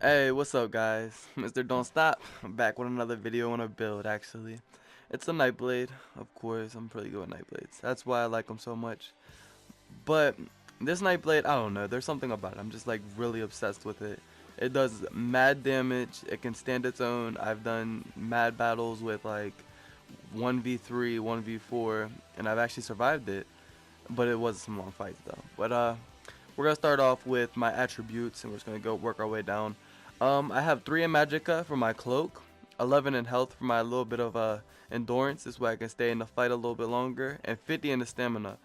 Hey, what's up guys? Mr. Don't Stop. I'm back with another video on a build actually. It's a Nightblade, of course. I'm pretty good with Nightblades. That's why I like them so much. But this Nightblade, I don't know. There's something about it. I'm just like really obsessed with it. It does mad damage. It can stand its own. I've done mad battles with like 1v3, 1v4, and I've actually survived it. But it was some long fights though. But we're gonna start off with my attributes, and we're just gonna go work our way down. I have 3 in Magicka for my cloak, 11 in health for my little bit of endurance. This way I can stay in the fight a little bit longer, and 50 in the stamina.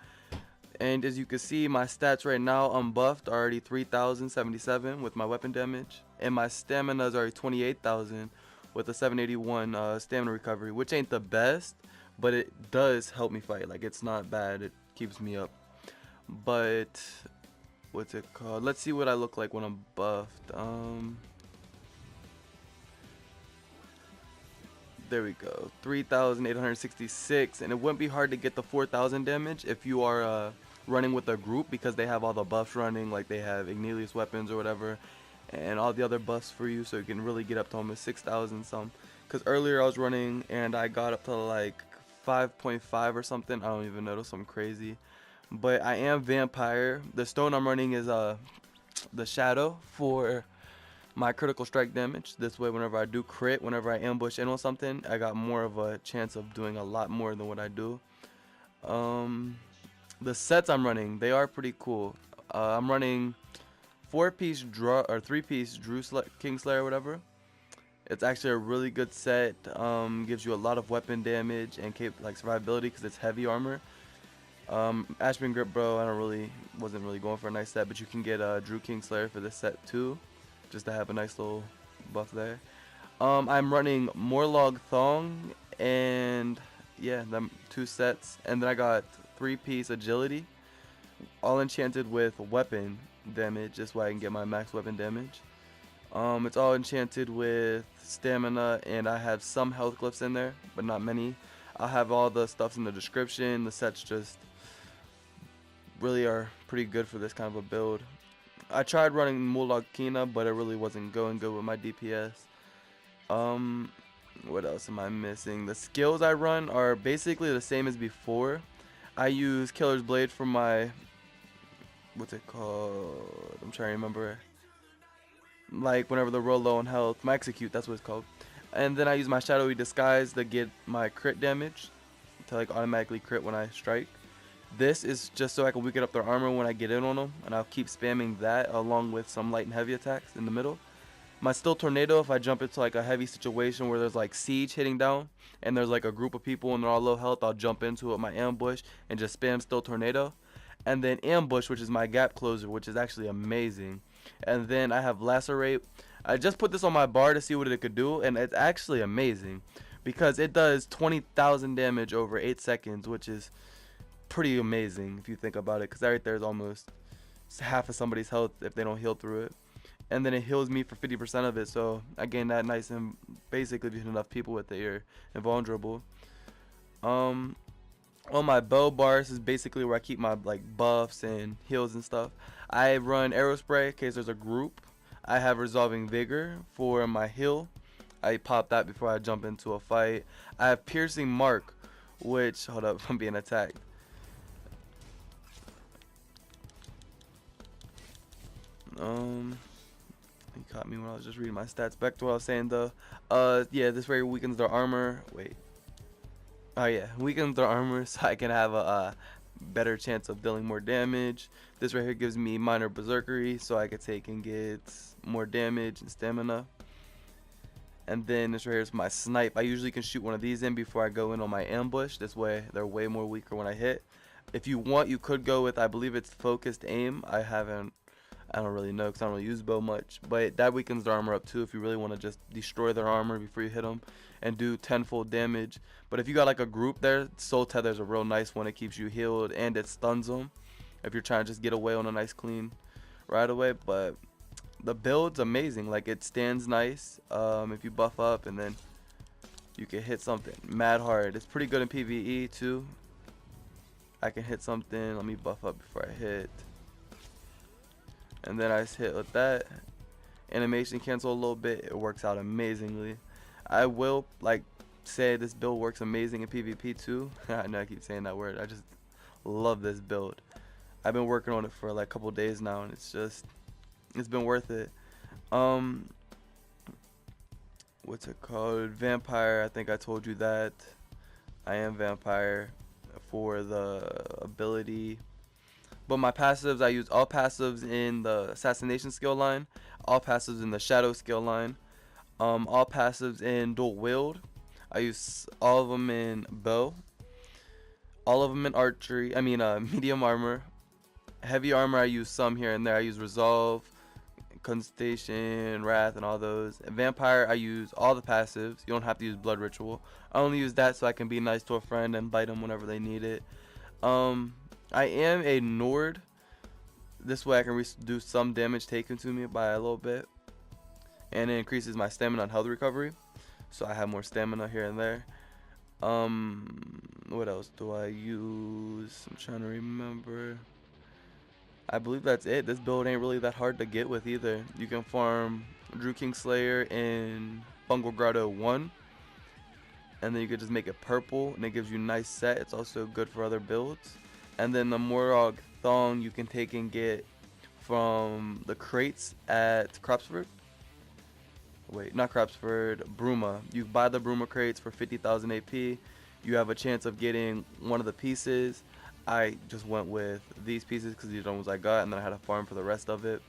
And as you can see, my stats right now unbuffed are already 3,077 with my weapon damage, and my stamina is already 28,000 with a 781 stamina recovery, which ain't the best, but it does help me fight. Like, it's not bad. It keeps me up. But what's it called? Let's see what I look like when I'm buffed. There we go, 3,866, and it wouldn't be hard to get the 4,000 damage if you are running with a group, because they have all the buffs running, like they have Ignelius weapons or whatever, and all the other buffs for you, so you can really get up to almost 6,000 some. Because earlier I was running and I got up to like 5.5 or something. I don't even know, something crazy. But I am vampire. The stone I'm running is the shadow for my critical strike damage. This way, whenever I do crit, whenever I ambush in on something, I got more of a chance of doing a lot more than what I do. The sets I'm running, they are pretty cool. I'm running 4-piece draw or 3-piece Kingslayer, whatever. It's actually a really good set. Gives you a lot of weapon damage and like survivability because it's heavy armor. Ashman Grip, bro, wasn't really going for a nice set, but you can get dreugh Kingslayer for this set too, just to have a nice little buff there. I'm running morag tong, and yeah, them 2 sets, and then I got 3-piece agility, all enchanted with weapon damage, just so I can get my max weapon damage. It's all enchanted with stamina, and I have some health glyphs in there, but not many. I'll have all the stuffs in the description. The sets just really are pretty good for this kind of a build. I tried running Mulog Kina, but it really wasn't going good with my DPS. What else am I missing? The skills I run are basically the same as before. I use Killer's Blade for my, what's it called? I'm trying to remember. Like whenever they're real low on health, my execute, that's what it's called. And then I use my Shadowy Disguise to get my crit damage, to like automatically crit when I strike. This is just so I can weaken up their armor when I get in on them, and I'll keep spamming that along with some light and heavy attacks in the middle. My Still Tornado, if I jump into like a heavy situation where there's like siege hitting down and there's like a group of people and they're all low health, I'll jump into it, my ambush, and just spam Still Tornado. And then Ambush, which is my gap closer, which is actually amazing. And then I have Lacerate. I just put this on my bar to see what it could do, and it's actually amazing because it does 20,000 damage over 8 seconds, which is pretty amazing if you think about it, because that right there is almost half of somebody's health if they don't heal through it. And then it heals me for 50% of it, so I gain that nice, and basically if you hit enough people with it, you're invulnerable. On my bow bars is basically where I keep my like buffs and heals and stuff. I run arrow spray in case there's a group. I have resolving vigor for my heal. I pop that before I jump into a fight. I have piercing mark, which, hold up, I'm being attacked. He caught me when I was just reading my stats. Back to what I was saying though. Yeah, this way weakens their armor. Wait. Oh yeah, weakens their armor so I can have a better chance of dealing more damage. This right here gives me minor berserkery, so I can take and get more damage and stamina. And then this right here is my snipe. I usually can shoot one of these in before I go in on my ambush. This way they're way more weaker when I hit. If you want, you could go with, I believe it's focused aim. I don't really know because I don't really use bow much, but that weakens their armor up too if you really want to just destroy their armor before you hit them and do tenfold damage. But if you got like a group there, Soul Tether is a real nice one. It keeps you healed and it stuns them if you're trying to just get away on a nice clean right away. But the build's amazing. Like, it stands nice if you buff up, and then you can hit something mad hard. It's pretty good in PvE too. I can hit something. Let me buff up before I hit. And then I just hit with that, animation cancel a little bit, it works out amazingly. I will like say this build works amazing in PvP too. I know I keep saying that word. I just love this build. I've been working on it for like a couple days now, and it's been worth it. Um, what's it called? Vampire. I think I told you that. I am vampire for the ability. But my passives, I use all passives in the assassination skill line, all passives in the shadow skill line, all passives in dual wield. I use all of them in bow, all of them in archery. I mean, medium armor. Heavy armor, I use some here and there. I use resolve, Concentration, Wrath, and all those. And Vampire, I use all the passives. You don't have to use Blood Ritual. I only use that so I can be nice to a friend and bite them whenever they need it. I am a Nord. This way I can do some damage taken to me by a little bit. And it increases my stamina and health recovery. So I have more stamina here and there. What else do I use? I'm trying to remember. I believe that's it. This build ain't really that hard to get with either. You can farm Dreugh Kingslayer in Bungle Grotto 1. And then you could just make it purple and it gives you a nice set. It's also good for other builds. And then the morag thong you can take and get from the crates at Cropsford. Wait, not Cropsford, Bruma. You buy the Bruma crates for 50,000 AP. You have a chance of getting one of the pieces. I just went with these pieces because these are the ones I got, and then I had to farm for the rest of it.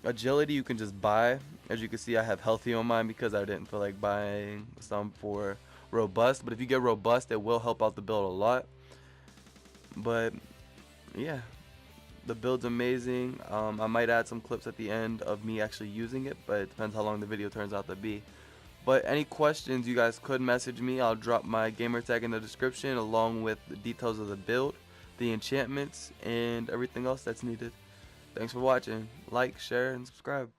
Agility you can just buy. As you can see, I have healthy on mine because I didn't feel like buying some for robust. But if you get robust, it will help out the build a lot. But yeah, the build's amazing. I might add some clips at the end of me actually using it, but it depends how long the video turns out to be. But any questions, you guys could message me. I'll drop my gamer tag in the description along with the details of the build, the enchantments, and everything else that's needed. Thanks for watching. Like, share, and subscribe.